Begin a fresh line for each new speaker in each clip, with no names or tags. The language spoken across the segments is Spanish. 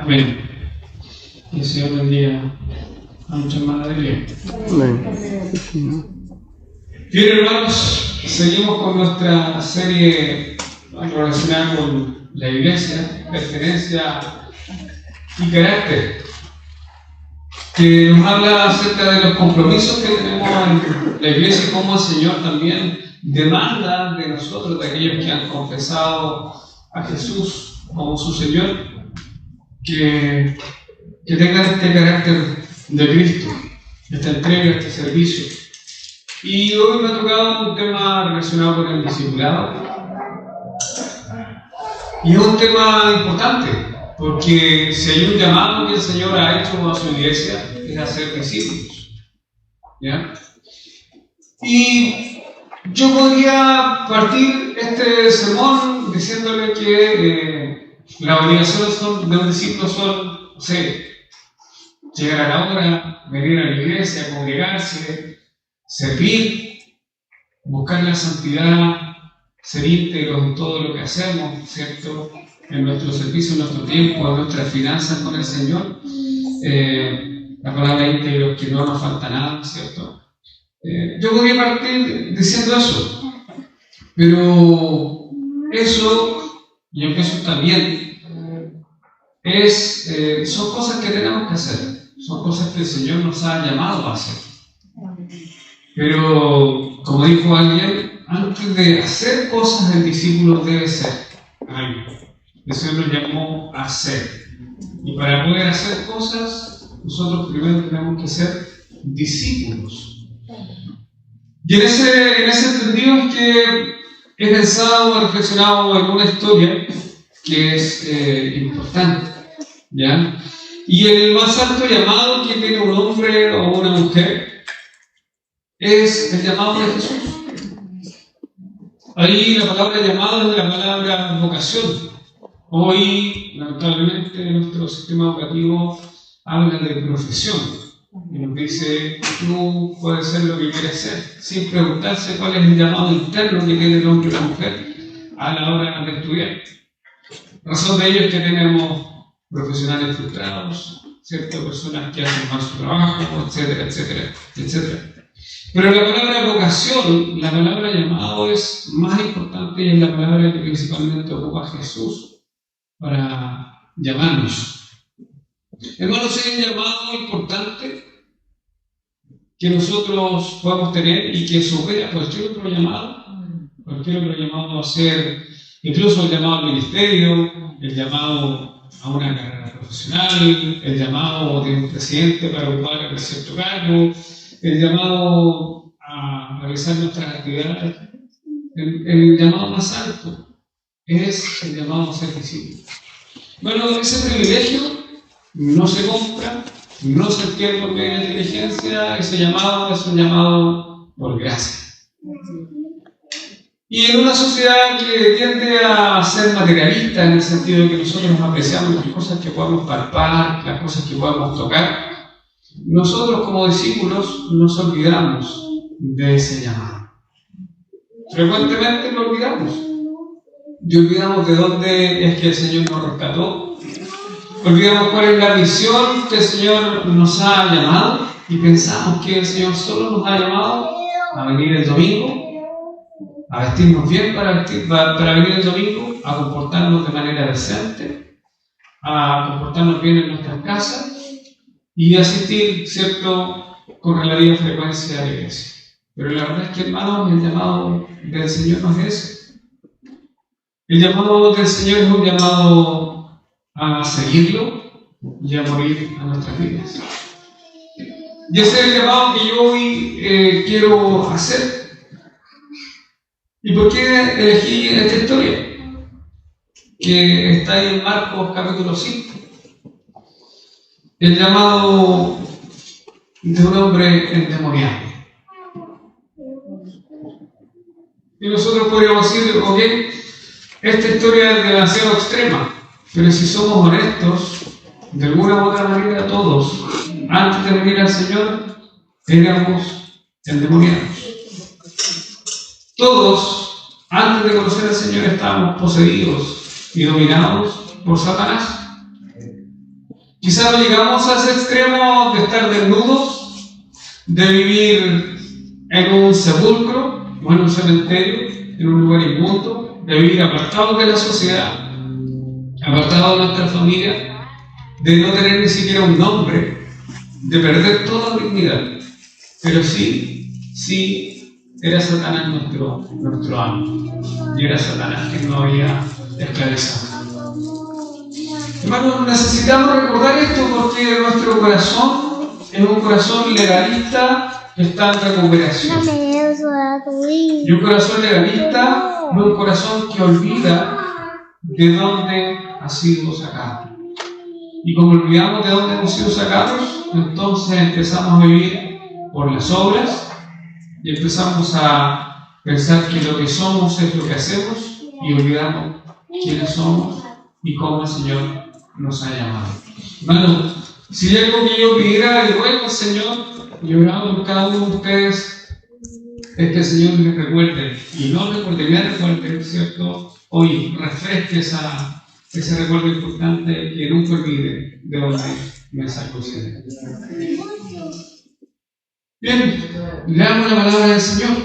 Amén. Que el Señor bendiga a nuestra hermana de bien.
Amén.
Bien, hermanos, seguimos con nuestra serie relacionada con la iglesia, pertenencia y carácter, que nos habla acerca de los compromisos que tenemos en la iglesia y cómo el Señor también demanda de nosotros, de aquellos que han confesado a Jesús como su Señor, que tengan este carácter de Cristo, esta entrega, este servicio. Y hoy me ha tocado un tema relacionado con el discipulado. Y es un tema importante, porque si hay un llamado que el Señor ha hecho a su iglesia, es hacer discípulos. ¿Ya? Y yo podría partir este sermón diciéndole que las obligaciones de un discípulo son, no sé, llegar a la hora, venir a la iglesia, congregarse, servir, buscar la santidad, ser íntegros en todo lo que hacemos, ¿cierto? En nuestro servicio, en nuestro tiempo, en nuestras finanzas con el Señor. La palabra íntegro es que no nos falta nada, ¿cierto? Yo podría partir diciendo eso, pero eso, y aunque eso está bien, son cosas que tenemos que hacer, son cosas que el Señor nos ha llamado a hacer. Pero, como dijo alguien, antes de hacer cosas, el discípulo debe ser algo. El Señor nos llamó a hacer. Y para poder hacer cosas, nosotros primero tenemos que ser discípulos. Y en ese entendido es que he pensado, he reflexionado en una historia que es importante, ¿ya? Y el más alto llamado que tiene un hombre o una mujer es el llamado de Jesús. Ahí la palabra llamado es la palabra vocación. Hoy, lamentablemente, nuestro sistema educativo habla de profesión y nos dice: tú puedes ser lo que quieres ser, sin preguntarse cuál es el llamado interno que tiene el hombre o la mujer a la hora de estudiar. Razón de ello es que tenemos profesionales frustrados, ciertas personas que hacen mal su trabajo, etcétera, etcétera, etcétera. Pero la palabra vocación, la palabra llamado es más importante y es la palabra que principalmente ocupa Jesús para llamarnos. Hermanos, es un llamado importante que nosotros podemos tener y que supera cualquier otro llamado a ser, incluso el llamado al ministerio, el llamado a una carrera profesional, el llamado de un presidente para ocupar cierto cargo, el llamado a realizar nuestras actividades. El llamado más alto es el llamado a ser discípulo. Bueno, ese privilegio no se compra, no se adquiere por medio de inteligencia. Ese llamado es un llamado por gracia. Y en una sociedad que tiende a ser materialista, en el sentido de que nosotros apreciamos las cosas que podemos palpar, las cosas que podemos tocar, nosotros como discípulos nos olvidamos de ese llamado. Frecuentemente lo olvidamos. Y olvidamos de dónde es que el Señor nos rescató. Olvidamos cuál es la misión que el Señor nos ha llamado. Y pensamos que el Señor solo nos ha llamado a venir el domingo, a vestirnos bien para venir el domingo, a comportarnos de manera decente, a comportarnos bien en nuestras casas y asistir, ¿cierto?, con relativa frecuencia a la iglesia. Pero la verdad es que, hermanos, el llamado del Señor no es ese. El llamado del Señor es un llamado a seguirlo y a morir a nuestras vidas. Y ese es el llamado que yo hoy quiero hacer. ¿Y por qué elegí esta historia? Que está ahí en Marcos capítulo 5. El llamado de un hombre endemoniado. Y nosotros podríamos decir, ok, esta historia es demasiado extrema, pero si somos honestos, de alguna u otra manera todos, antes de venir al Señor, éramos endemoniados. Todos, antes de conocer al Señor, estábamos poseídos y dominados por Satanás. Quizá no llegamos a ese extremo de estar desnudos, de vivir en un sepulcro o en un cementerio, en un lugar inmundo, de vivir apartados de la sociedad, apartados de nuestra familia, de no tener ni siquiera un nombre, de perder toda dignidad. Pero sí, era Satanás nuestro amo. Y era Satanás quien nos había esclavizado. Hermanos, necesitamos recordar esto porque nuestro corazón es un corazón legalista que está en recuperación. Y un corazón legalista no es un corazón que olvida de dónde ha sido sacado. Y como olvidamos de dónde hemos sido sacados, entonces empezamos a vivir por las obras y empezamos a pensar que lo que somos es lo que hacemos y olvidamos quiénes somos y cómo el Señor nos ha llamado. Hermano, si hay algo que yo pidiera y ruego al Señor, y oramos por cada uno de ustedes, es que el Señor les recuerde, y no recuerde, me recuerde, ¿cierto? Hoy refresque ese recuerdo importante que nunca olvide de dónde me sacó el Señor. Bien, leamos la palabra del Señor.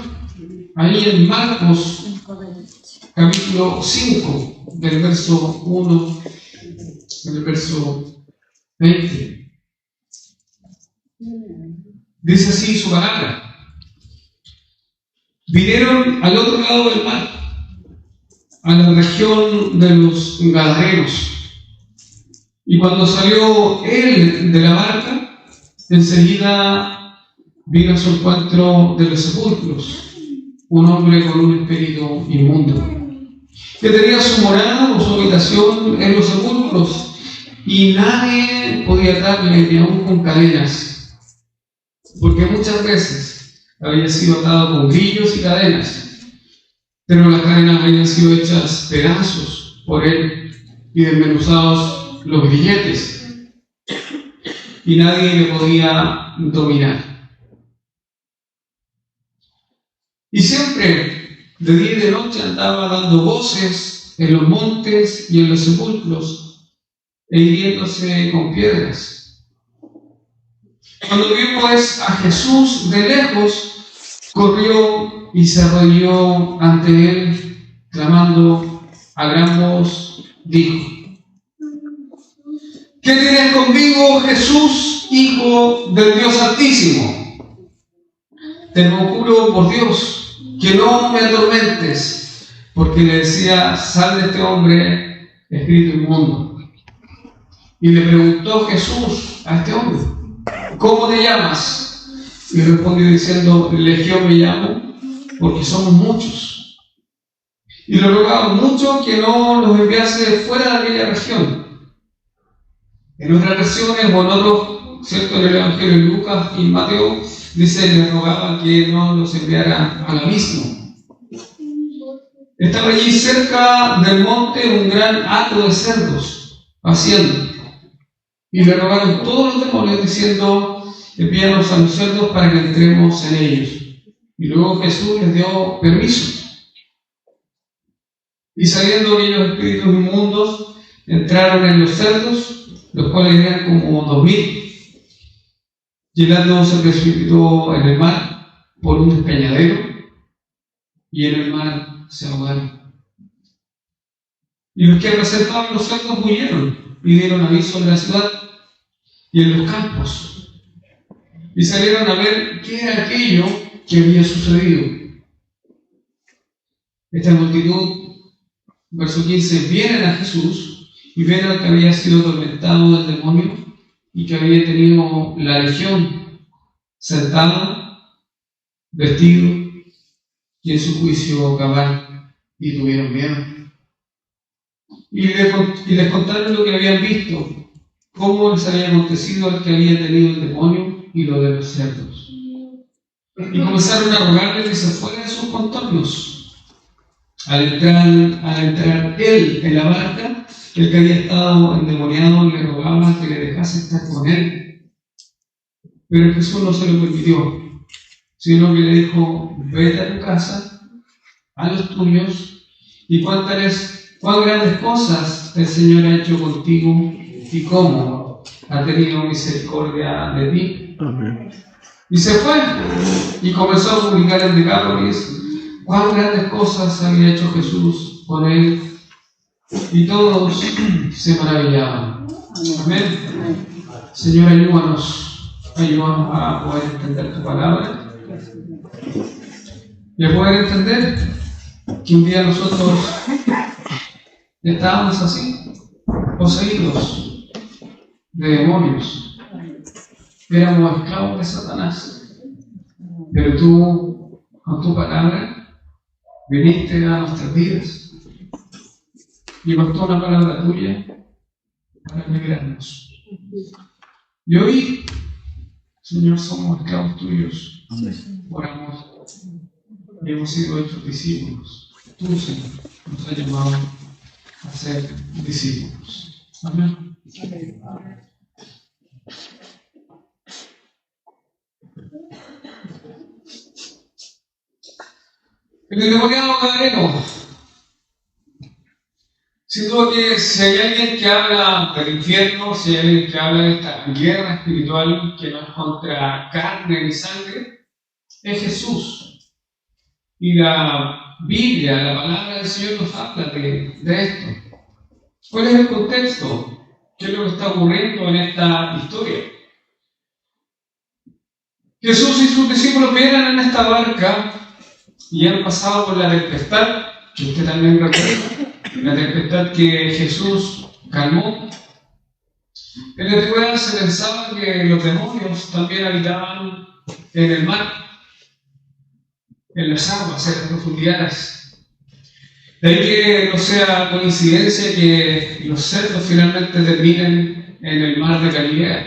Ahí en Marcos, capítulo 5, del verso 1 al verso 20. Dice así su palabra. Vinieron al otro lado del mar, a la región de los Gadarenos. Y cuando salió él de la barca, enseguida vino a su encuentro de los sepulcros un hombre con un espíritu inmundo, que tenía su morada o su habitación en los sepulcros, y nadie podía atarle ni aun con cadenas, porque muchas veces había sido atado con grillos y cadenas, pero las cadenas habían sido hechas pedazos por él y desmenuzados los grilletes, y nadie le podía dominar. Y siempre, de día y de noche, andaba dando voces en los montes y en los sepulcros, e hiriéndose con piedras. Cuando vio pues a Jesús de lejos, corrió y se arrodilló ante él, clamando a gran voz, dijo: ¿Qué tienes conmigo, Jesús, Hijo del Dios Altísimo? Te conjuro por Dios que no me atormentes, porque le decía: sal de este hombre, espíritu inmundo. Y le preguntó Jesús a este hombre: ¿cómo te llamas? Y respondió diciendo: Legión me llamo, porque somos muchos. Y le rogaba mucho que no los enviase fuera de aquella región. En otras versiones, o en otros, ¿cierto?, en el Evangelio de Lucas y Mateo, dice, le rogaba que no los enviara al abismo. Estaba allí cerca del monte un gran hato de cerdos, paciendo. Y le rogaron todos los demonios diciendo: envíanos a los cerdos para que entremos en ellos. Y luego Jesús les dio permiso. Y saliendo aquellos espíritus inmundos, entraron en los cerdos, los cuales eran como 2000. Y el hato se precipitó en el mar por un despeñadero, y en el mar se ahogaron. Y los que representaban los cerdos huyeron y dieron aviso en la ciudad y en los campos, y salieron a ver qué era aquello que había sucedido. Esta multitud, verso 15, vienen a Jesús y ven al que había sido atormentado del demonio y que había tenido la legión, sentado, vestido y en su juicio cabal, y tuvieron miedo. Y les contaron lo que habían visto, cómo les había acontecido al que había tenido el demonio y lo de los cerdos. Y comenzaron a rogarle que se fuera de sus contornos. Al entrar él en la barca, el que había estado endemoniado le rogaba que le dejase estar con él. Pero Jesús no se lo permitió, sino que le dijo: vete a tu casa, a los tuyos, y cuán grandes cosas el Señor ha hecho contigo y cómo ha tenido misericordia de ti.
Amén.
Y se fue y comenzó a publicar en Decápolis cuán grandes cosas había hecho Jesús con él, y todos se maravillaban. Amén. Señor, ayúdanos a poder entender tu palabra y a poder entender que un día nosotros estábamos así, poseídos de demonios, éramos esclavos de Satanás, pero tú, con tu palabra, viniste a nuestras vidas y bastó una palabra tuya para liberarnos. Y hoy, Señor, somos esclavos tuyos por amor y hemos sido hechos discípulos. Tú, Señor, nos has llamado a ser discípulos. Amén. El endemoniado gadareno. Sin duda que si hay alguien que habla del infierno, si hay alguien que habla de esta guerra espiritual que no es contra carne ni sangre, es Jesús. Y la Biblia, la palabra del Señor nos habla de esto. ¿Cuál es el contexto? ¿Qué es lo que está ocurriendo en esta historia? Jesús y sus discípulos vienen en esta barca y han pasado por la tempestad, que usted también recuerda. La tempestad que Jesús calmó. En la antigüedad se pensaba que los demonios también habitaban en el mar, en las aguas, en las profundidades. De ahí que no sea coincidencia que los cerdos finalmente terminen en el mar de Galilea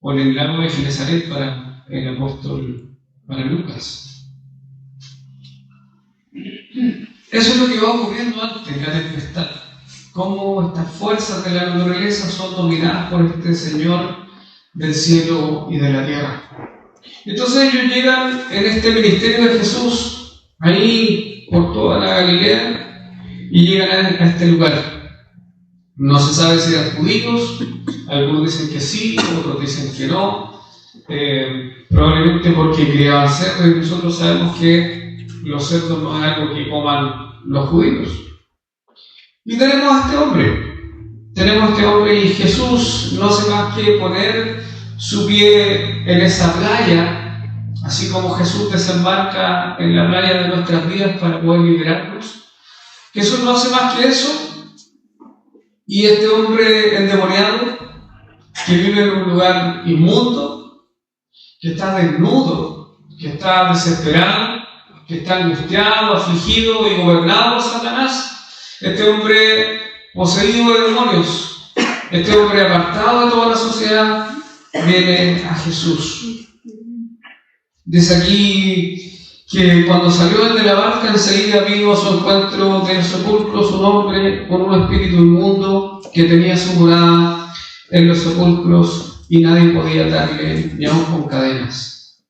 o en el lago de Genesaret para el apóstol, para Lucas. Eso es lo que va ocurriendo antes de la tempestad. Cómo estas fuerzas de la naturaleza son dominadas por este Señor del cielo y de la tierra. Entonces ellos llegan en este ministerio de Jesús, ahí por toda la Galilea, y llegan a este lugar. No se sabe si eran judíos, algunos dicen que sí, otros dicen que no, probablemente porque criaban cerdos, y nosotros sabemos que los cerdos no es algo que coman los judíos. Y tenemos a este hombre, y Jesús no hace más que poner su pie en esa playa, así como Jesús desembarca en la playa de nuestras vidas para poder liberarnos. Jesús no hace más que eso, y este hombre endemoniado, que vive en un lugar inmundo, que está desnudo, que está desesperado, que está angustiado, afligido y gobernado por Satanás, este hombre poseído de demonios, este hombre apartado de toda la sociedad, viene a Jesús. Dice aquí que cuando salió de la barca, enseguida vino a su encuentro de los sepulcros un hombre con un espíritu inmundo que tenía su morada en los sepulcros y nadie podía atarle ni aun con cadenas,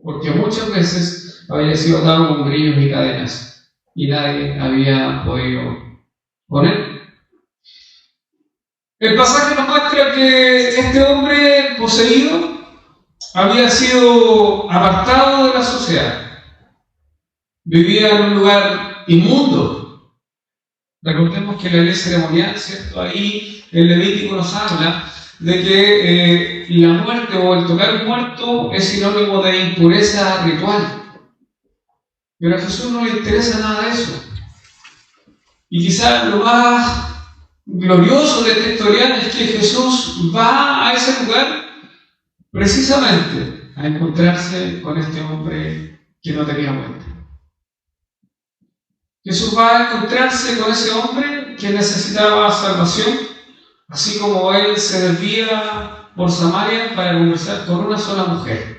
porque muchas veces había sido atado con grillos y cadenas y nadie había podido con él. El pasaje nos muestra que este hombre poseído había sido apartado de la sociedad, vivía en un lugar inmundo. Recordemos que la ley ceremonial, ¿cierto? Ahí el Levítico nos habla de que la muerte o el tocar un muerto es sinónimo de impureza ritual. Pero a Jesús no le interesa nada de eso. Y quizás lo más glorioso de esta historia es que Jesús va a ese lugar precisamente a encontrarse con este hombre que no tenía muerte. Jesús va a encontrarse con ese hombre que necesitaba salvación, así como él se desvía por Samaria para conversar con una sola mujer.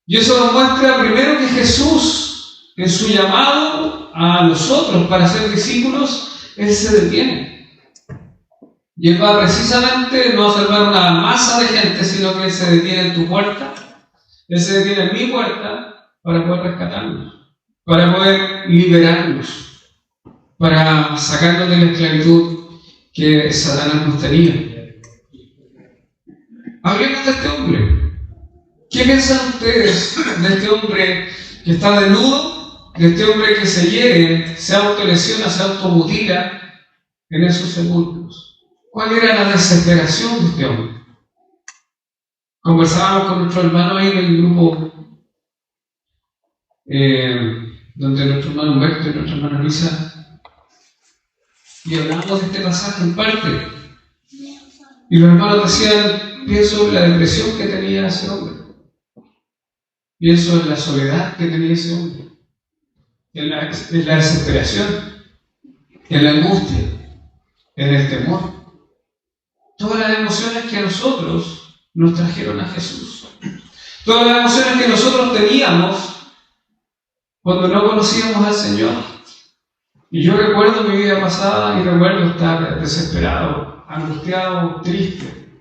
Y eso nos muestra primero que Jesús, en su llamado a nosotros para ser discípulos, Él se detiene. Y Él va precisamente no a salvar una masa de gente, sino que Él se detiene en tu puerta, Él se detiene en mi puerta para poder rescatarnos, para poder liberarnos, para sacarnos de la esclavitud que Satanás nos tenía. Hablemos de este hombre. ¿Qué piensan ustedes de este hombre que está desnudo? De este hombre que se hiere, se autolesiona, se automutila en esos sepulcros. ¿Cuál era la desesperación de este hombre? Conversábamos con nuestro hermano ahí en el grupo donde nuestro hermano Humberto y nuestra hermana Luisa, y hablábamos de este pasaje en parte. Y los hermanos decían, pienso en la depresión que tenía ese hombre, pienso en la soledad que tenía ese hombre, en la desesperación, en la angustia, en el temor. Todas las emociones que a nosotros nos trajeron a Jesús. Todas las emociones que nosotros teníamos cuando no conocíamos al Señor. Y yo recuerdo mi vida pasada y recuerdo estar desesperado, angustiado, triste.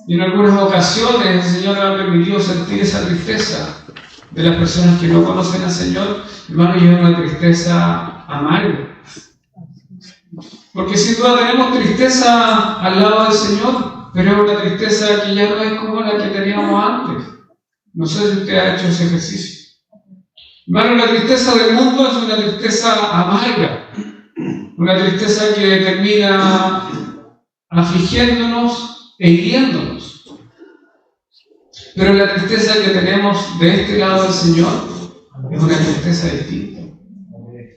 Y en algunas ocasiones el Señor me ha permitido sentir esa tristeza de las personas que no conocen al Señor. Hermano, y es una tristeza amarga. Porque sin duda tenemos tristeza al lado del Señor, pero es una tristeza que ya no es como la que teníamos antes. No sé si usted ha hecho ese ejercicio. Hermano, la tristeza del mundo es una tristeza amarga, una tristeza que termina afligiéndonos e hiriéndonos. Pero la tristeza que tenemos de este lado del Señor es una tristeza distinta.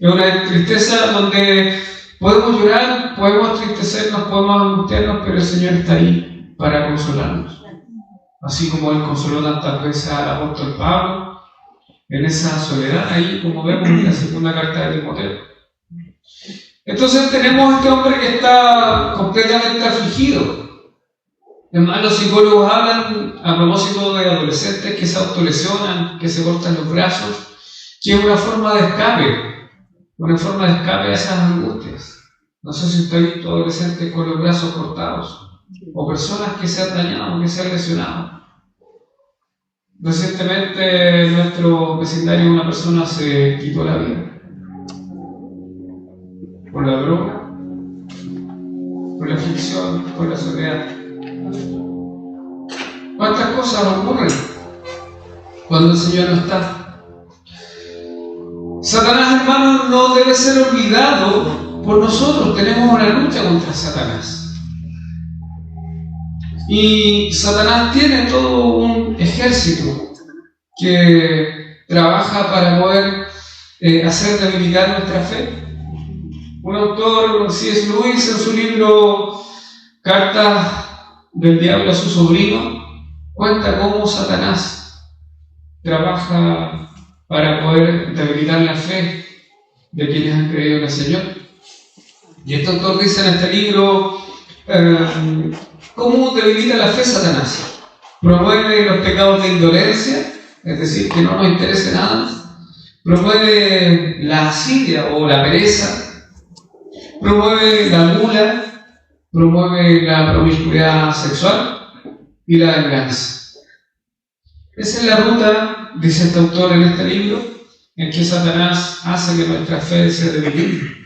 Es una tristeza donde podemos llorar, podemos entristecernos, podemos angustiarnos, pero el Señor está ahí para consolarnos. Así como Él consoló tantas veces al apóstol Pablo, en esa soledad ahí, como vemos en la segunda carta de Timoteo. Entonces tenemos a este hombre que está completamente afligido. Además, los psicólogos hablan a propósito de adolescentes que se autolesionan, que se cortan los brazos, que es una forma de escape a esas angustias. No sé si usted ha visto adolescentes con los brazos cortados, o personas que se han dañado, que se han lesionado. Recientemente en nuestro vecindario una persona se quitó la vida por la droga, por la aflicción, por la soledad. ¿Cuántas cosas ocurren cuando el Señor no está? Satanás, hermano, no debe ser olvidado por nosotros. Tenemos una lucha contra Satanás. Y Satanás tiene todo un ejército que trabaja para poder hacer debilitar nuestra fe. Un autor, C.S. Lewis, en su libro Cartas del Diablo a su sobrino, cuenta cómo Satanás trabaja para poder debilitar la fe de quienes han creído en el Señor. Y este autor dice en este libro cómo debilita la fe Satanás. Promueve los pecados de indolencia, es decir, que no nos interese nada. Promueve la asidia o la pereza. Promueve la gula. Promueve la promiscuidad sexual y la venganza. Esa es la ruta, dice este autor en este libro, en que Satanás hace que nuestra fe se debilite.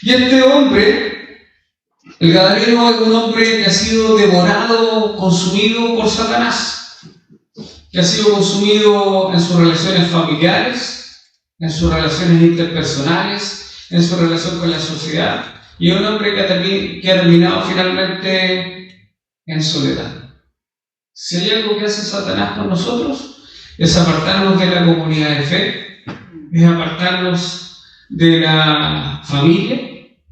Y este hombre, el Gadareno, es un hombre que ha sido devorado, consumido por Satanás, que ha sido consumido en sus relaciones familiares, en sus relaciones interpersonales, en su relación con la sociedad, y es un hombre que ha terminado finalmente en soledad. Si hay algo que hace Satanás con nosotros, es apartarnos de la comunidad de fe, es apartarnos de la familia,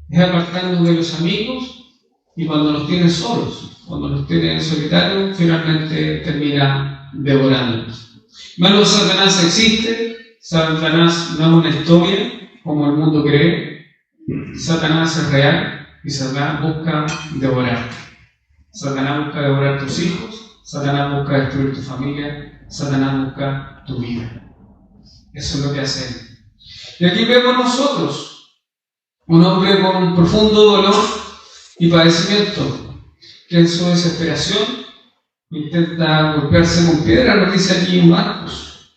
es apartarnos de los amigos, y cuando nos tiene solos, cuando nos tiene en solitario, finalmente termina devorándonos. Hermanos, Satanás existe. Satanás no es una historia como el mundo cree. Satanás es real y Satanás busca devorarte. Satanás busca devorar tus hijos, Satanás busca destruir tu familia, Satanás busca tu vida. Eso es lo que hace él. Y aquí vemos nosotros un hombre con un profundo dolor y padecimiento, que en su desesperación intenta golpearse con piedra, lo dice aquí Marcos.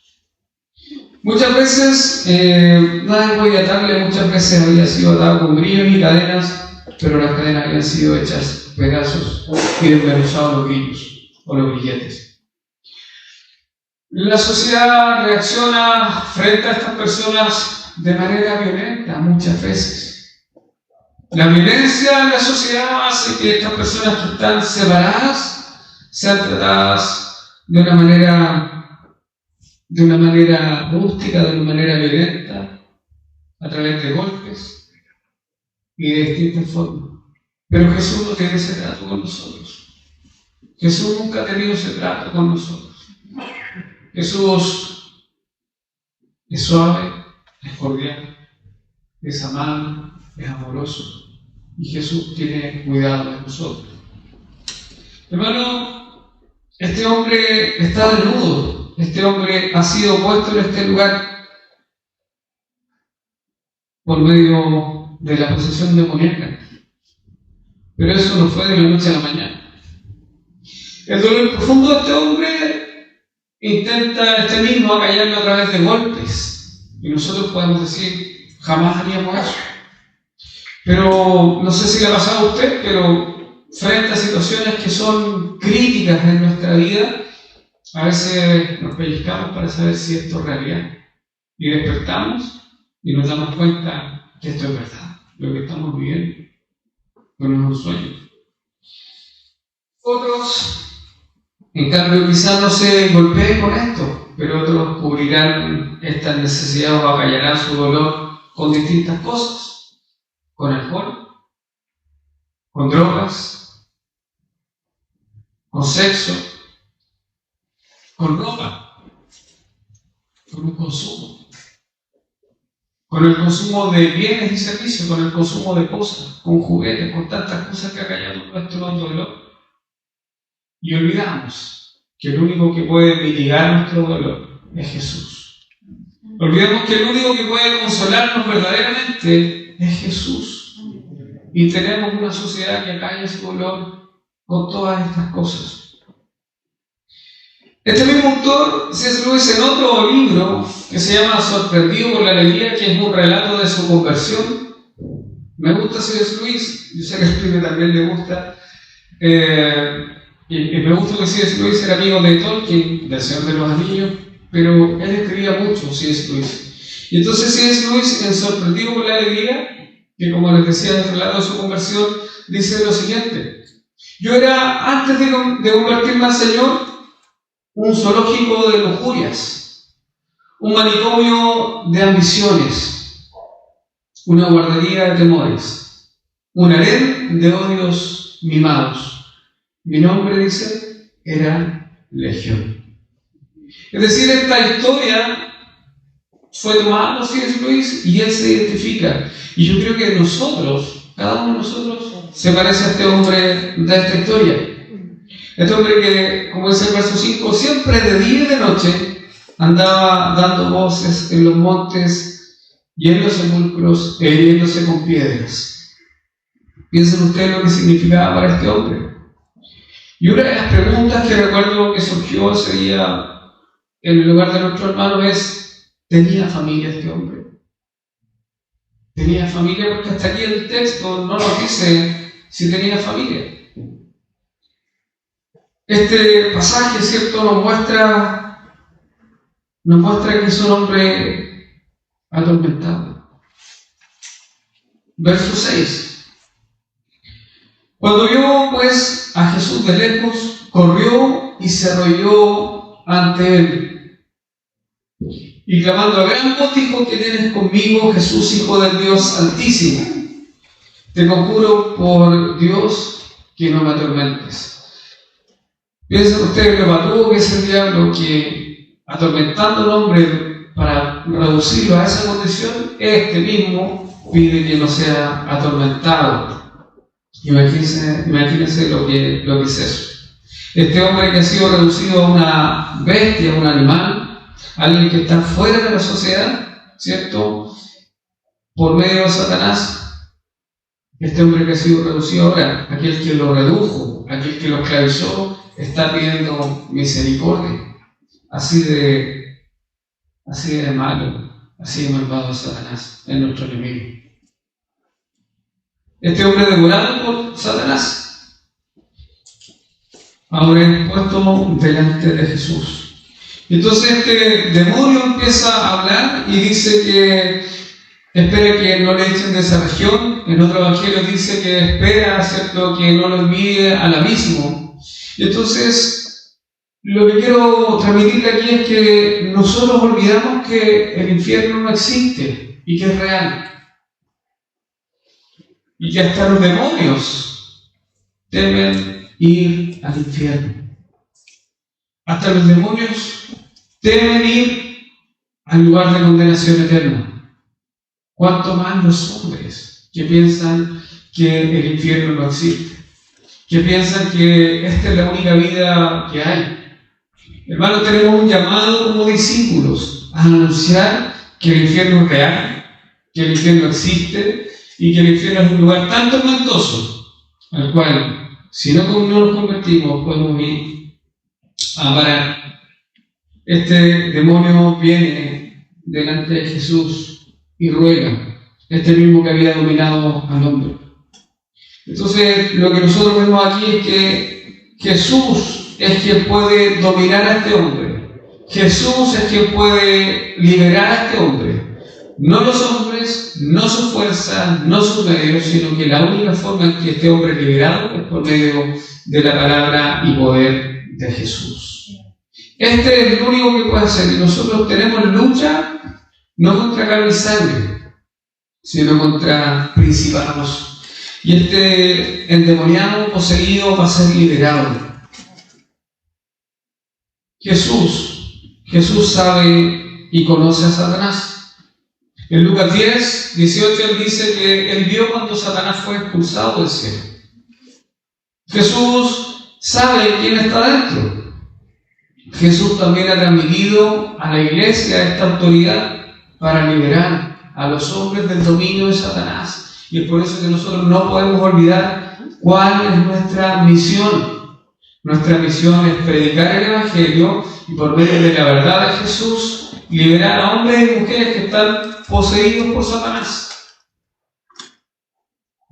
Muchas veces, nada voy a atarle, muchas veces había sido atado con grillos y cadenas, pero las cadenas habían sido hechas pedazos y desmenuzados los grillos o los grilletes. La sociedad reacciona frente a estas personas de manera violenta muchas veces. La violencia en la sociedad hace que estas personas que están separadas sean tratadas de una manera rústica, de una manera violenta, a través de golpes y de distintas formas. Pero Jesús no tiene ese trato con nosotros. Jesús nunca ha tenido ese trato con nosotros. Jesús es suave, es cordial, es amable, es amoroso, y Jesús tiene cuidado de nosotros. Hermano, este hombre está desnudo. Este hombre ha sido puesto en este lugar por medio de la posesión demoníaca. Pero eso no fue de la noche a la mañana. El dolor profundo de este hombre intenta este mismo acallarlo a través de golpes. Y nosotros podemos decir, jamás haríamos eso. Pero no sé si le ha pasado a usted, pero frente a situaciones que son críticas en nuestra vida, a veces nos pellizcamos para saber si esto es realidad. Y despertamos y nos damos cuenta que esto es verdad, lo que estamos viviendo. Pero no es un sueño. Otros, en cambio, quizás no se golpeen con esto, pero otros cubrirán esta necesidad o acallarán su dolor con distintas cosas. Con alcohol, con drogas, con sexo, con ropa, con un consumo, con el consumo de bienes y servicios, con el consumo de cosas, con juguetes, con tantas cosas que acallan nuestro dolor. Y olvidamos que el único que puede mitigar nuestro dolor es Jesús. Olvidamos que el único que puede consolarnos verdaderamente es Jesús. Y tenemos una sociedad que acalla su dolor con todas estas cosas. Este mismo autor, C.S. Lewis, en otro libro que se llama Sorprendido por la alegría, que es un relato de su conversión. Me gusta C.S. Lewis, yo sé que a Felipe también le gusta. Y me gusta que C.S. Lewis era amigo de Tolkien, del Señor de los Anillos, pero él escribía mucho, C.S. Lewis. Y entonces C.S. Lewis, en Sorprendido por la alegría, que como les decía en el relato de su conversión, dice lo siguiente: yo era, antes de convertirme al Señor, un zoológico de lujurias, un manicomio de ambiciones, una guardería de temores, un harén de odios mimados. Mi nombre, dice, era Legión. Es decir, esta historia fue tomada por C.S. Lewis y él se identifica. Y yo creo que nosotros, cada uno de nosotros, se parece a este hombre de esta historia. Este hombre que, como dice el verso 5, siempre de día y de noche andaba dando voces en los montes y en los sepulcros e hiriéndose con piedras. Piensen ustedes lo que significaba para este hombre. Y una de las preguntas que recuerdo que surgió ese día en el lugar de nuestro hermano es: ¿tenía familia este hombre? ¿Tenía familia? Porque hasta aquí el texto no nos dice si tenía familia. Este pasaje, ¿cierto?, nos muestra que es un hombre atormentado. Verso 6. Cuando vio, pues, a Jesús de lejos, corrió y se arrodilló ante él. Y clamando a gran voz dijo: ¿Quién eres conmigo, Jesús, Hijo del Dios Altísimo? Te conjuro por Dios que no me atormentes. Piensen ustedes lo patrudo que es el diablo, que atormentando al hombre para reducirlo a esa condición, este mismo pide que no sea atormentado. Imagínense lo que es eso. Este hombre que ha sido reducido a una bestia, a un animal, alguien que está fuera de la sociedad, ¿cierto?, por medio de Satanás. Este hombre que ha sido reducido ahora, aquel que lo redujo, aquel que lo esclavizó, está pidiendo misericordia. Así de Así de malo, así de malvado es Satanás, es nuestro enemigo. Este hombre devorado por Satanás, ahora es puesto delante de Jesús. Entonces este demonio empieza a hablar y dice que espera que no le echen de esa región. En otro evangelio dice que espera, ¿cierto?, que no lo envíe al abismo. Entonces, lo que quiero transmitirle aquí es que nosotros olvidamos que el infierno no existe y que es real. Y que hasta los demonios temen ir al infierno. Hasta los demonios temen ir al lugar de condenación eterna. ¿Cuánto más los hombres que piensan que el infierno no existe? Que piensan que esta es la única vida que hay. Hermanos, tenemos un llamado como discípulos a anunciar que el infierno es real, que el infierno existe y que el infierno es un lugar tan tormentoso al cual, si no nos convertimos, podemos ir a parar. Este demonio viene delante de Jesús y ruega, este mismo que había dominado al hombre. Entonces, lo que nosotros vemos aquí es que Jesús es quien puede dominar a este hombre. Jesús es quien puede liberar a este hombre. No los hombres, no su fuerza, no sus medios, sino que la única forma en que este hombre es liberado es por medio de la palabra y poder de Jesús. Este es lo único que puede hacer. Y nosotros tenemos lucha no contra carne y sangre, sino contra principados. Y este endemoniado poseído va a ser liberado. Jesús sabe y conoce a Satanás. En Lucas 10, 18, él dice que él vio cuando Satanás fue expulsado del cielo. Jesús sabe quién está dentro. Jesús también ha transmitido a la iglesia esta autoridad para liberar a los hombres del dominio de Satanás. Y es por eso que nosotros no podemos olvidar cuál es nuestra misión. Nuestra misión es predicar el Evangelio y por medio de la verdad de Jesús liberar a hombres y mujeres que están poseídos por Satanás,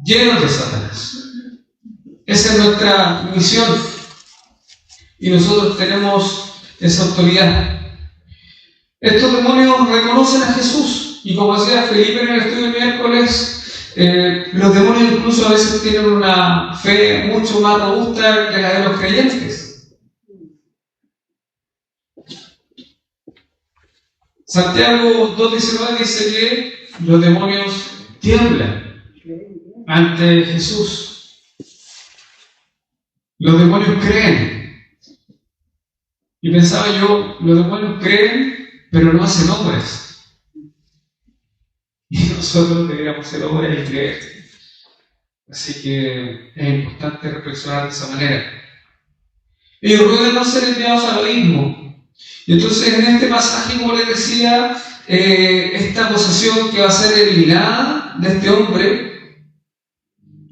llenos de Satanás. Esa es nuestra misión y nosotros tenemos esa autoridad. Estos demonios reconocen a Jesús y, como decía Felipe en el estudio del miércoles, los demonios incluso a veces tienen una fe mucho más robusta que la de los creyentes. Santiago 2.19 dice que los demonios tiemblan ante Jesús. Los demonios creen. Y pensaba yo, los demonios creen, pero no hacen obras. Y nosotros deberíamos hacer obras y creer. Así que es importante reflexionar de esa manera. Ellos ruegan no ser enviados al abismo. Y entonces en este pasaje, como les decía, esta posesión que va a ser eliminada de este hombre,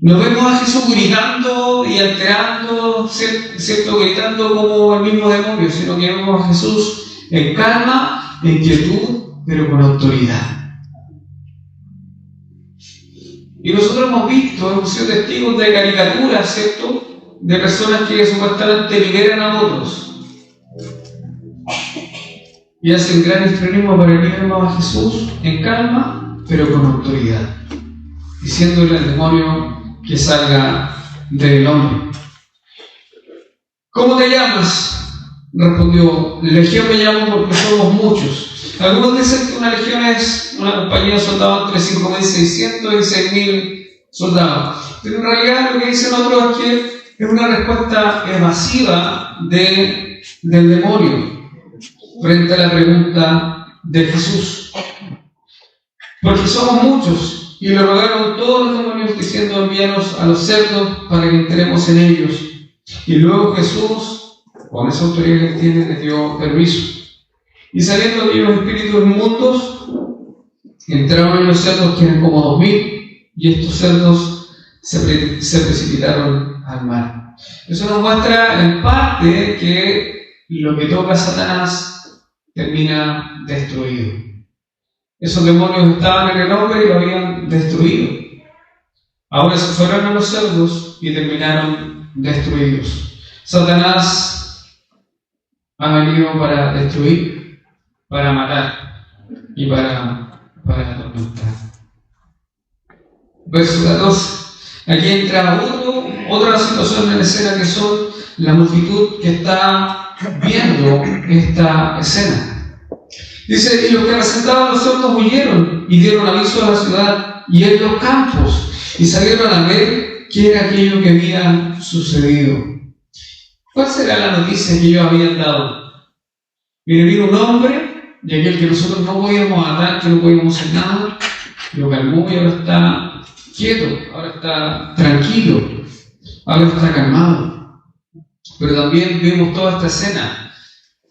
nos vemos a Jesús gritando y alterando, ¿cierto? Gritando como el mismo demonio, sino que vemos a Jesús en calma, en quietud, pero con autoridad. Y nosotros hemos sido testigos de caricaturas, ¿cierto?, de personas que supuestamente liberan a otros. Y hacen gran extremismo para que vemos a Jesús en calma, pero con autoridad, diciéndole al demonio que salga del hombre. ¿Cómo te llamas? Respondió, Legión me llamo porque somos muchos. Algunos dicen que una legión es una compañía de soldados entre 5.600 y 6.000 soldados. Pero en realidad lo que dicen otros es que es una respuesta evasiva del demonio frente a la pregunta de Jesús. Porque somos muchos, y le rogaron todos los demonios diciendo, envíanos a los cerdos para que entremos en ellos. Y luego Jesús, con esa autoridad que tiene, les dio permiso. Y saliendo aquellos espíritus inmundos, entraron en los cerdos, que eran como 2.000, y estos cerdos se precipitaron al mar. Eso nos muestra en parte que lo que toca a Satanás termina destruido. Esos demonios estaban en el hombre y lo habían destruido. Ahora se fueron a los cerdos y terminaron destruidos. Satanás ha venido para destruir, para matar y para atormentar. Verso 14. Aquí entra otra situación en la escena, que son la multitud que está viendo esta escena. Dice: y los que representaban los cerdos huyeron y dieron aviso a la ciudad y en los campos, y salieron a ver qué era aquello que había sucedido. ¿Cuál será la noticia que ellos habían dado? Mire, vino un hombre, y aquel que nosotros no podíamos matar, que no podíamos hacer nada, lo calmó y ahora está quieto, ahora está tranquilo, ahora está calmado. Pero también vimos toda esta escena,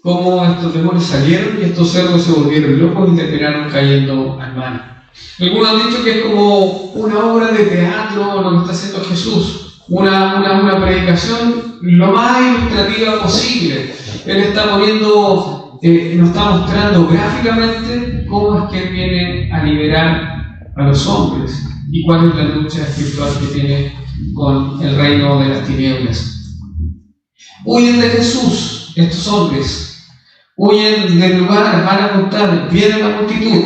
cómo estos demonios salieron y estos cerdos se volvieron locos y terminaron cayendo al mar. Algunos han dicho que es como una obra de teatro lo que está haciendo Jesús, una predicación lo más ilustrativa posible. Él está poniendo, nos está mostrando gráficamente cómo es que Él viene a liberar a los hombres y cuál es la lucha espiritual que tiene con el reino de las tinieblas. Huyen de Jesús estos hombres, huyen del lugar, van a contar, viene la multitud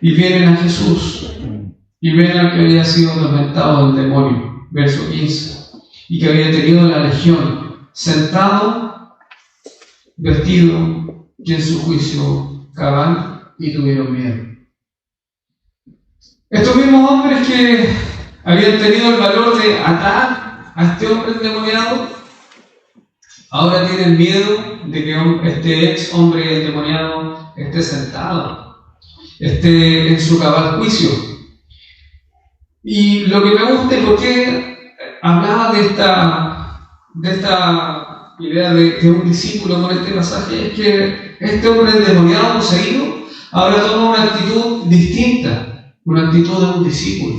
y vienen a Jesús y ven al que había sido atormentado del demonio, verso 15, y que había tenido la legión, sentado, vestido y en su juicio cabal, y tuvieron miedo. Estos mismos hombres que habían tenido el valor de atar a este hombre endemoniado, ahora tienen miedo de que este ex hombre endemoniado esté sentado, esté en su cabal juicio. Y lo que me gusta es porque hablaba de esta idea de un discípulo con este pasaje, es que este hombre endemoniado, poseído, ahora toma una actitud distinta. Una actitud de un discípulo,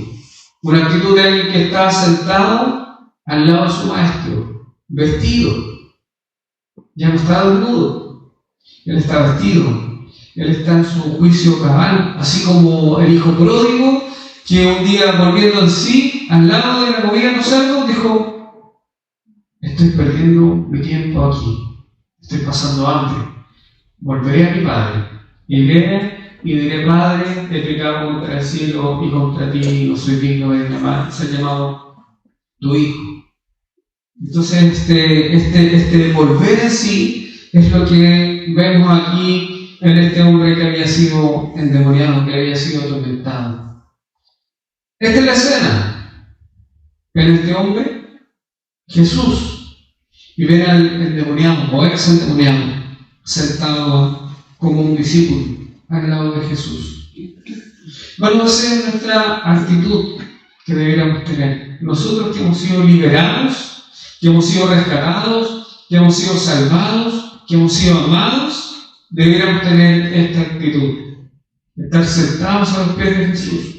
una actitud de alguien que está sentado al lado de su maestro, vestido. Ya no está desnudo, él está vestido, él está en su juicio cabal, así como el hijo pródigo que un día, volviendo en sí, al lado de la comida de los cerdos, dijo: estoy perdiendo mi tiempo aquí, estoy pasando hambre, volveré a mi padre, iré y diré: Padre, he pecado contra el cielo y contra ti, no soy digno de ser llamado tu hijo. Entonces este volver en sí es lo que vemos aquí en este hombre que había sido endemoniado, que había sido atormentado. Esta es la escena. En este hombre, Jesús, y ven al endemoniado o ex endemoniado sentado como un discípulo al lado de Jesús. Vamos a hacer nuestra actitud que deberíamos tener. Nosotros que hemos sido liberados, que hemos sido rescatados, que hemos sido salvados, que hemos sido amados, deberíamos tener esta actitud. Estar sentados a los pies de Jesús,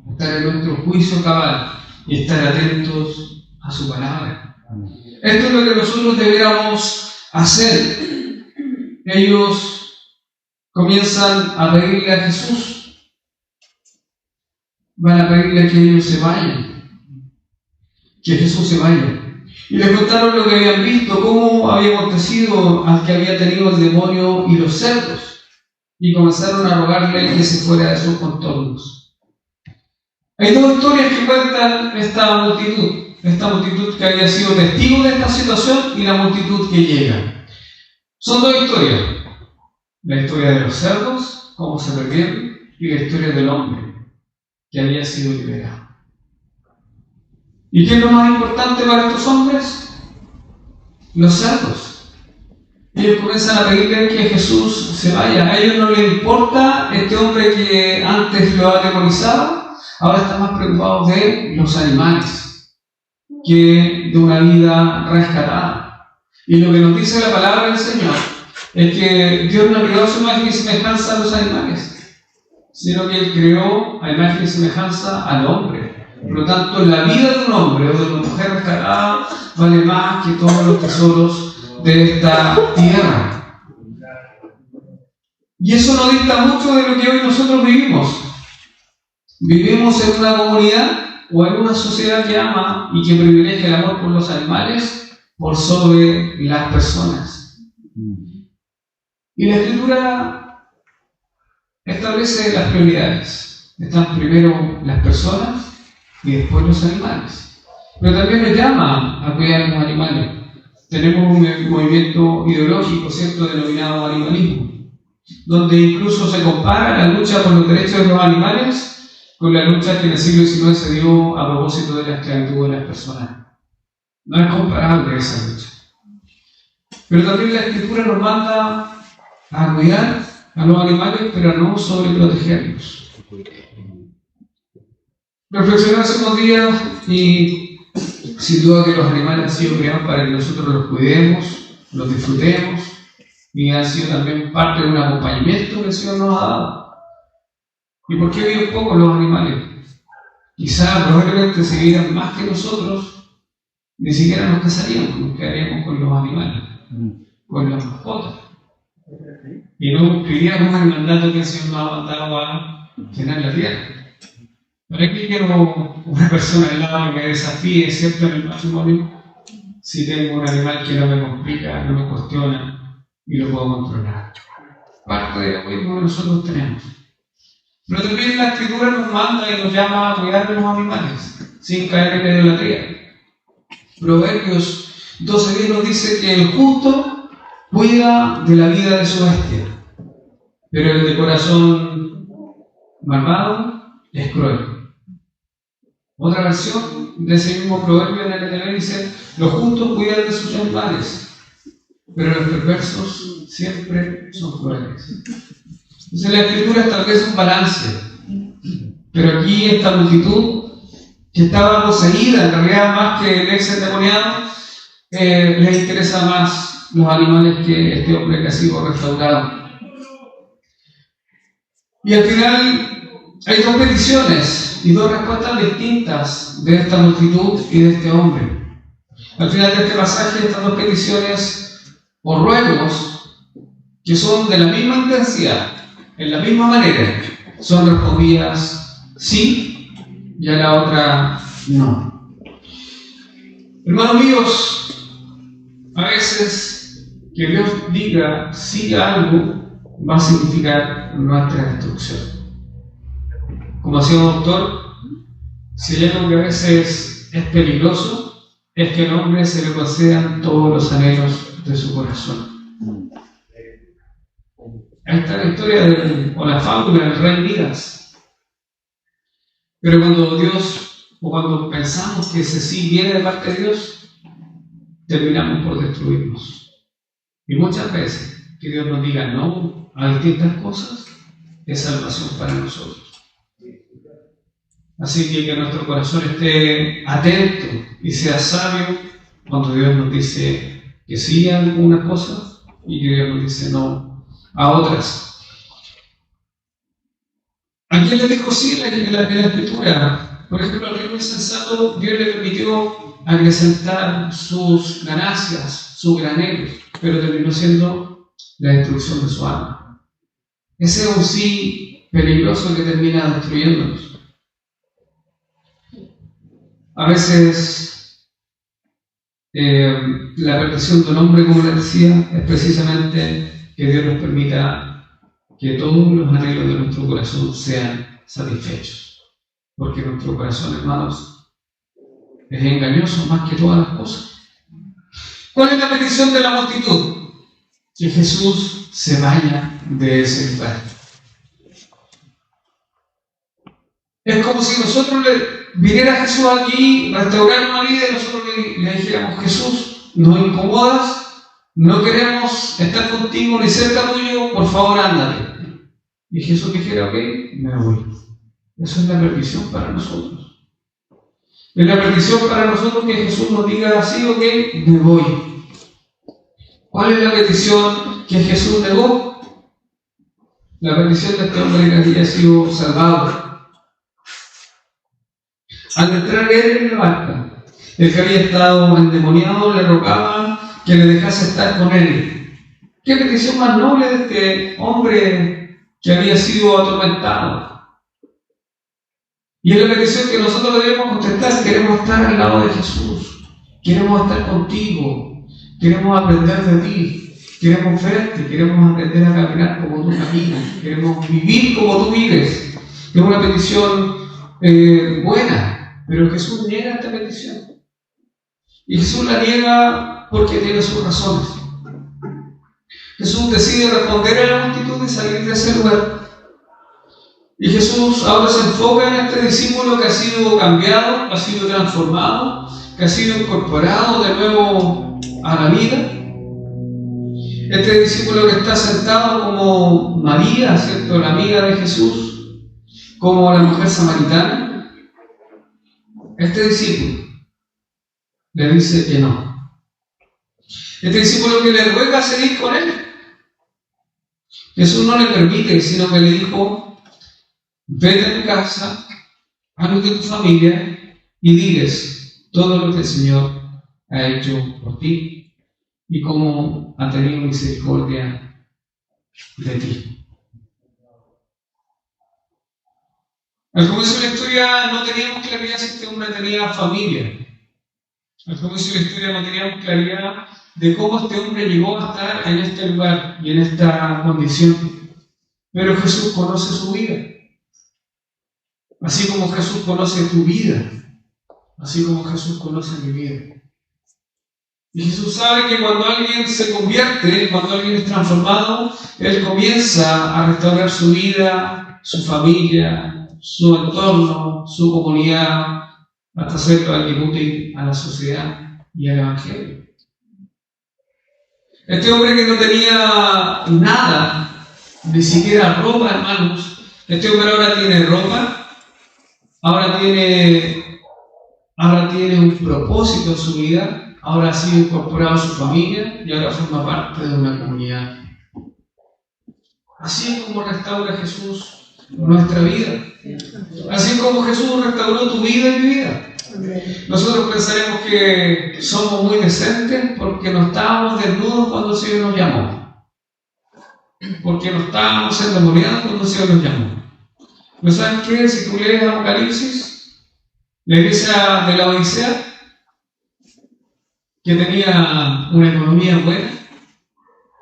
estar en nuestro juicio cabal y estar atentos a su palabra. Esto es lo que nosotros deberíamos hacer. Ellos comienzan a pedirle a Jesús, van a pedirle que ellos se vayan, que Jesús se vaya. Y les contaron lo que habían visto, cómo había acontecido al que había tenido el demonio y los cerdos, y comenzaron a rogarle que se fuera de sus contornos. Hay dos historias que cuentan esta multitud que había sido testigo de esta situación y la multitud que llega. Son dos historias. La historia de los cerdos, cómo se perdieron, y la historia del hombre, que había sido liberado. ¿Y qué es lo más importante para estos hombres? Los cerdos. Ellos comienzan a pedirle que Jesús se vaya. A ellos no les importa este hombre que antes lo ha demonizado, ahora están más preocupados de los animales que de una vida rescatada. Y lo que nos dice la palabra del Señor es que Dios no creó a su imagen y semejanza a los animales, sino que Él creó a imagen y semejanza al hombre. Por lo tanto, la vida de un hombre o de una mujer rescatada vale más que todos los tesoros de esta tierra. Y eso no dista mucho de lo que hoy nosotros vivimos. Vivimos en una comunidad o en una sociedad que ama y que privilegia el amor por los animales por sobre las personas. Y la Escritura establece las prioridades. Están primero las personas y después los animales. Pero también nos llama a cuidar a los animales. Tenemos un movimiento ideológico, ¿cierto?, denominado animalismo, donde incluso se compara la lucha por los derechos de los animales con la lucha que en el siglo XIX se dio a propósito de la esclavitud de las personas. No es comparable esa lucha. Pero también la Escritura nos manda a cuidar a los animales, pero no sobreprotegerlos. Reflexioné hace unos días y sin duda que los animales han sido creados para que nosotros los cuidemos, los disfrutemos, y han sido también parte de un acompañamiento que el Señor nos ha dado. ¿Y por qué viven poco los animales? Quizá probablemente si vivieran más que nosotros, ni siquiera nos casaríamos, nos quedaríamos con los animales, con las mascotas. Y no cumpliríamos el mandato que el Señor nos ha mandado a llenar la tierra. ¿Para qué quiero una persona al lado que me desafíe, ¿cierto?, en el matrimonio, si tengo un animal que no me complica, no me cuestiona y lo puedo controlar? Parte de lo mismo que nosotros tenemos. Pero también la Escritura nos manda y nos llama a cuidar de los animales, sin caer en la idolatría. Proverbios 12:10 nos dice que el justo cuida de la vida de su bestia, pero el de corazón malvado es cruel. Otra versión de ese mismo proverbio en la que te dice: los justos cuidan de sus animales, pero los perversos siempre son crueles. Entonces la Escritura establece un balance, pero aquí esta multitud que estaba poseída, en realidad más que el ex endemoniado, les interesa más los animales que este hombre que ha sido restaurado. Y al final hay dos peticiones y dos respuestas distintas de esta multitud y de este hombre. Al final de este pasaje, estas dos peticiones o ruegos, que son de la misma intensidad, en la misma manera, son respondidas sí y a la otra no. Hermanos míos, a veces que Dios diga sí a algo va a significar nuestra destrucción. Como hacía un autor, si hay algo que a veces es peligroso, es que al hombre se le concedan todos los anhelos de su corazón. Ahí está la historia o la fábula del rey Midas. Pero cuando pensamos que ese sí viene de parte de Dios, terminamos por destruirnos. Y muchas veces que Dios nos diga no a distintas cosas, es salvación para nosotros. Así que nuestro corazón esté atento y sea sabio cuando Dios nos dice que sí a algunas cosas y que Dios nos dice no a otras. ¿A quién le dijo sí en la Escritura? Por ejemplo, al rey insensato Dios le permitió acrecentar sus ganancias, sus graneros, pero terminó siendo la destrucción de su alma. Ese es un sí peligroso que termina destruyéndonos. A veces la perdición de un hombre, como le decía, es precisamente que Dios nos permita que todos los anhelos de nuestro corazón sean satisfechos. Porque nuestro corazón, hermanos, es engañoso más que todas las cosas. ¿Cuál es la petición de la multitud? Que Jesús se vaya de ese lugar. Es como si nosotros viniera Jesús aquí, restaurar una vida y nosotros le dijéramos: Jesús, nos incomodas, no queremos estar contigo ni cerca tuyo, por favor ándate. Y Jesús dijera: ok, me voy. Eso es la perdición para nosotros. Es la perdición para nosotros que Jesús nos diga así: ok, me voy. ¿Cuál es la petición que Jesús negó? La petición de este hombre que había sido salvado. Al entrar él en la barca, el que había estado endemoniado le rogaba que le dejase estar con él, ¿Qué petición más noble de este hombre que había sido atormentado? Y es la petición que nosotros debemos contestar. Queremos estar al lado de Jesús. Queremos estar contigo. Queremos aprender de ti. Queremos verte. Queremos aprender a caminar como tú caminas. Queremos vivir como tú vives. Es una petición buena. Pero Jesús niega esta petición. Y Jesús la niega porque tiene sus razones. Jesús decide responder a la multitud y salir de ese lugar. Y Jesús ahora se enfoca en este discípulo que ha sido cambiado, ha sido transformado, que ha sido incorporado de nuevo a la vida. Este discípulo que está sentado como María, ¿cierto?, la amiga de Jesús, como la mujer samaritana. Este discípulo le dice que no. Este discípulo que le ruega seguir con él. Jesús no le permite, sino que le dijo: vete a tu casa, a los de tu familia y diles todo lo que el Señor ha hecho por ti y cómo ha tenido misericordia de ti. Al comienzo de la historia no teníamos claridad si este hombre tenía familia. Al comienzo de la historia no teníamos claridad de cómo este hombre llegó a estar en este lugar y en esta condición. Pero Jesús conoce su vida. Así como Jesús conoce tu vida, así como Jesús conoce mi vida. Y Jesús sabe que cuando alguien se convierte, cuando alguien es transformado, Él comienza a restaurar su vida, su familia, su entorno, su comunidad, hasta hacerlo alguien útil a la sociedad y al Evangelio. Este hombre que no tenía nada, ni siquiera ropa, hermanos, este hombre ahora tiene ropa. Ahora tiene un propósito en su vida, ahora ha sido incorporado a su familia y ahora forma parte de una comunidad. Así es como restaura Jesús nuestra vida. Así es como Jesús restauró tu vida y mi vida. Nosotros pensaremos que somos muy decentes porque no estábamos desnudos cuando el Señor nos llamó. Porque no estábamos endemoniados cuando el Señor nos llamó. ¿No saben qué? Si tú lees Apocalipsis, la iglesia de la Odisea, que tenía una economía buena,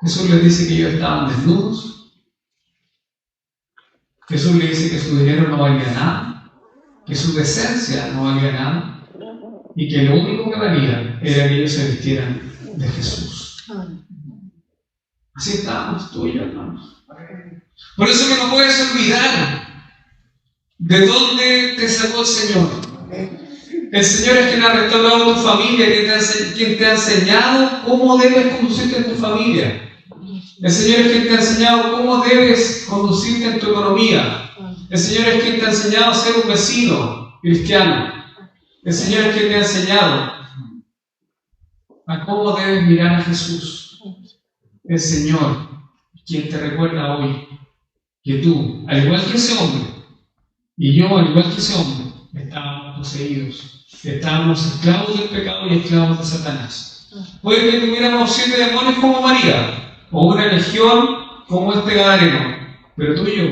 Jesús les dice que ellos estaban desnudos. Jesús les dice que su dinero no valía nada, que su decencia no valía nada, y que lo único que valía era que ellos se vistieran de Jesús. Así estábamos tú y yo, hermanos. Por eso que no puedes olvidar ¿de dónde te sacó el Señor? El Señor es quien ha restaurado tu familia, quien te ha enseñado cómo debes conducirte en tu familia. El Señor es quien te ha enseñado cómo debes conducirte en tu economía. El Señor es quien te ha enseñado a ser un vecino cristiano. El Señor es quien te ha enseñado a cómo debes mirar a Jesús. El Señor es quien te recuerda hoy que tú, al igual que ese hombre, y yo, al igual que ese hombre, estábamos poseídos, estábamos esclavos del pecado y esclavos de Satanás. Puede que tuviéramos 7 demonios como María, o una legión como este gadareno, pero tú y yo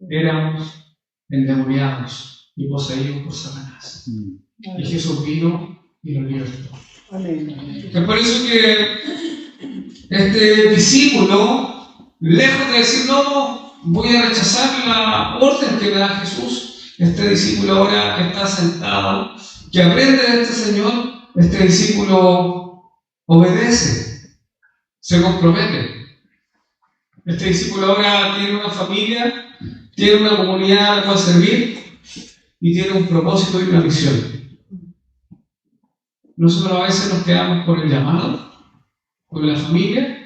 éramos endemoniados y poseídos por Satanás. Y Jesús vino y nos libertó. Es por eso que este discípulo, lejos de decir no, voy a rechazar la orden que me da Jesús, este discípulo ahora está sentado, que aprende de este Señor, este discípulo obedece, se compromete. Este discípulo ahora tiene una familia, tiene una comunidad a la cual servir y tiene un propósito y una misión. Nosotros a veces nos quedamos con el llamado, con la familia,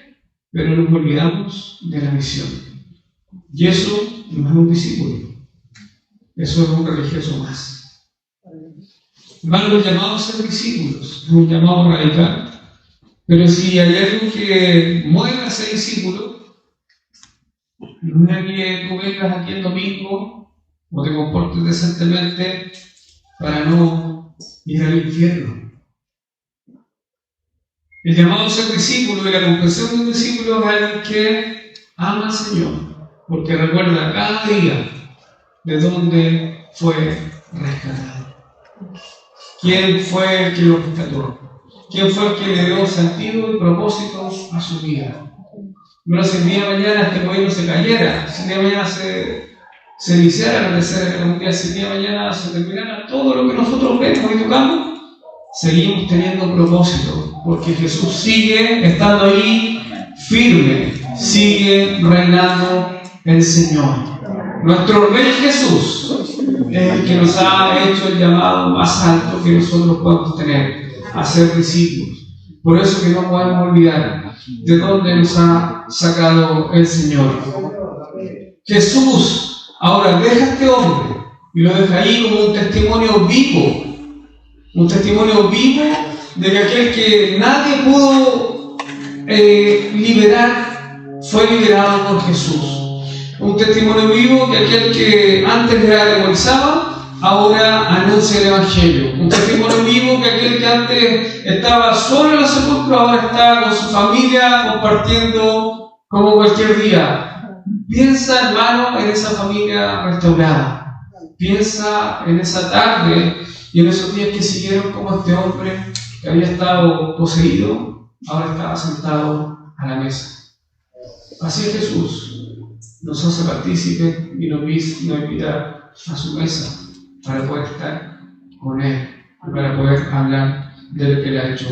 pero nos olvidamos de la misión. Y eso no es un discípulo, eso es un religioso más. Van los llamados a ser discípulos, es un llamado radical. Pero si hay algo que mueve a ser discípulo, no es que tú vengas aquí el domingo o te comportes decentemente para no ir al infierno. El llamado a ser discípulo y la comprensión de un discípulo es alguien que ama al Señor, porque recuerda cada día de dónde fue rescatado. ¿Quién fue el que lo rescató? ¿Quién fue el que le dio sentido y propósito a su vida? No si el día de mañana este gobierno se cayera, si el día de mañana se iniciara la tercera guerra mundial, si el día de mañana se terminara todo lo que nosotros vemos y tocamos, seguimos teniendo propósito, porque Jesús sigue estando ahí firme, sigue reinando el Señor. Nuestro Rey Jesús es el que nos ha hecho el llamado más alto que nosotros podemos tener, a ser discípulos. Por eso que no podemos olvidar de dónde nos ha sacado el Señor. Jesús ahora deja a este hombre y lo deja ahí como un testimonio vivo de que aquel que nadie pudo liberar fue liberado por Jesús. Un testimonio vivo que aquel que antes le atemorizaba ahora anuncia el Evangelio. Un testimonio vivo que aquel que antes estaba solo en la sepulcro ahora está con su familia compartiendo como cualquier día. Piensa, hermano, en esa familia restaurada. Piensa en esa tarde y en esos días que siguieron, como este hombre que había estado poseído ahora estaba sentado a la mesa. Así es Jesús. Nos hace partícipes y nos invita a su mesa para poder estar con Él, para poder hablar de lo que Él ha hecho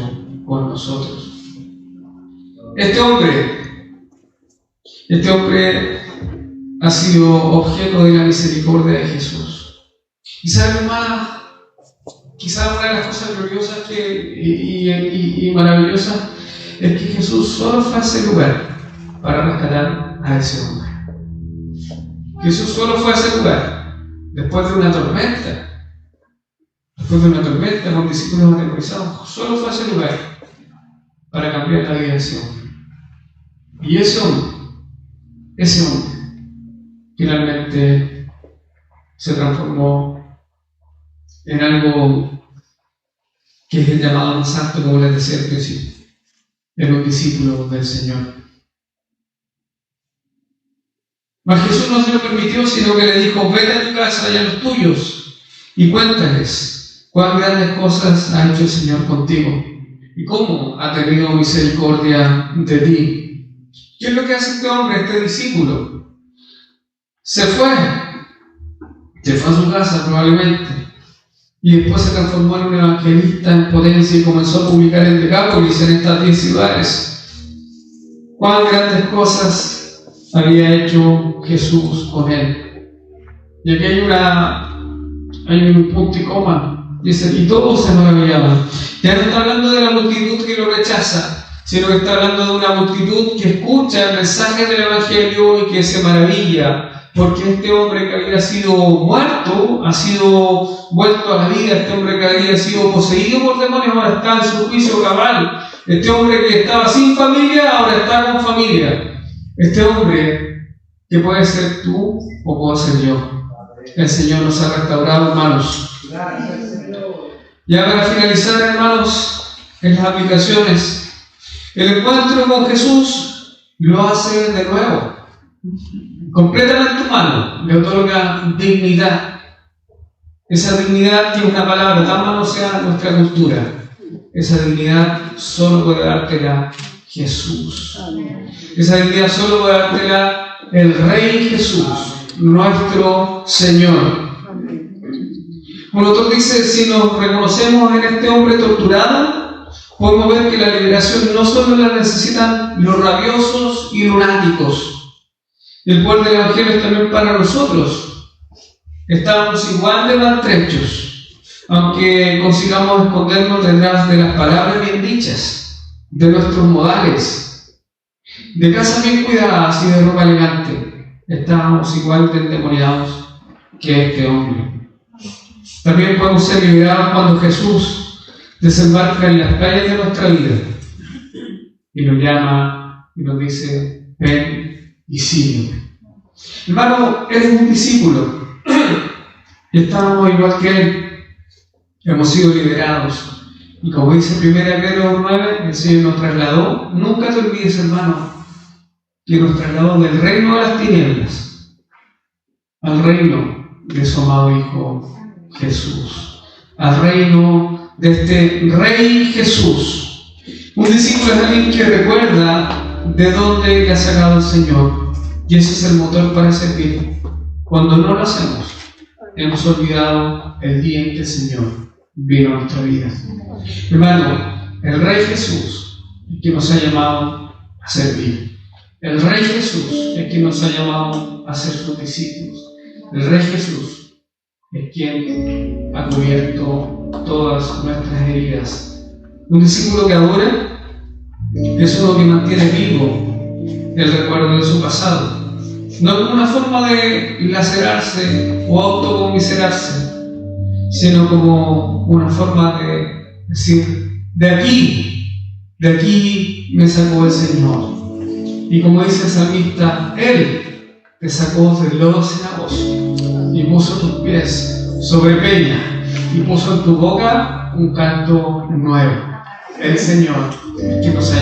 con nosotros. Este hombre ha sido objeto de la misericordia de Jesús. Y saben más, quizás una de las cosas gloriosas y maravillosas es que Jesús solo fue a ese lugar para rescatar a ese hombre. Jesús solo fue a ese lugar después de una tormenta con discípulos atemorizados. Solo fue a ese lugar para cambiar la vida de ese hombre. Y ese hombre finalmente se transformó en algo que es el llamado más alto, como les decía al principio, en un discípulo del Señor. Mas Jesús no se lo permitió, sino que le dijo: vete a tu casa y a los tuyos y cuéntales cuán grandes cosas ha hecho el Señor contigo y cómo ha tenido misericordia de ti. ¿Qué es lo que hace este hombre, este discípulo? Se fue a su casa probablemente, y después se transformó en un evangelista en potencia y comenzó a publicar en Decápolis, en estas 10 ciudades. Cuán grandes cosas había hecho Jesús con él. Y aquí hay un punto y coma. Dice, y todos se maravillaban. Ya no está hablando de la multitud que lo rechaza, sino que está hablando de una multitud que escucha el mensaje del Evangelio y que se maravilla, porque este hombre que había sido muerto, ha sido vuelto a la vida. Este hombre que había sido poseído por demonios ahora está en su juicio cabal. Este hombre que estaba sin familia ahora está con familia. Este hombre que puede ser tú o puedo ser yo. El Señor nos ha restaurado, hermanos. Ya para finalizar, hermanos, en las aplicaciones, el encuentro con Jesús lo hace de nuevo, completamente humano, le otorga dignidad. Esa dignidad que es una palabra tan manoseada en nuestra cultura. Esa dignidad solo puede dártela Jesús. Esa dignidad solo puede dártela el Rey Jesús, nuestro Señor. Como el autor dice, si nos reconocemos en este hombre torturado, podemos ver que la liberación no solo la necesitan los rabiosos y lunáticos. El poder del Evangelio es también para nosotros. Estamos igual de maltrechos, aunque consigamos escondernos detrás de las palabras bien dichas, de nuestros modales, de casas bien cuidadas y de ropa elegante. Estamos igual de endemoniados que este hombre. También podemos ser liberados cuando Jesús desembarca en las calles de nuestra vida y nos llama y nos dice: ven y sígueme. Hermano, eres un discípulo y estamos igual que Él. Hemos sido liberados Y como dice 1 Pedro 9, el Señor nos trasladó, nunca te olvides, hermano, que nos trasladó del reino de las tinieblas al reino de su amado Hijo Jesús, al reino de este Rey Jesús. Un discípulo es alguien que recuerda de dónde le ha sacado el Señor, y ese es el motor para servir. Cuando no lo hacemos, hemos olvidado el día en que el Señor vino a nuestra vida. Hermano, el Rey Jesús es quien nos ha llamado a servir. El Rey Jesús es quien nos ha llamado a ser sus discípulos. El Rey Jesús es quien ha cubierto todas nuestras heridas. Un discípulo que adora es uno que mantiene vivo el recuerdo de su pasado. No como una forma de lacerarse o autocomiserarse, sino como una forma de decir, de aquí me sacó el Señor. Y como dice el salmista, Él te sacó del lodo cenagoso y puso tus pies sobre peña y puso en tu boca un canto nuevo. El Señor que nos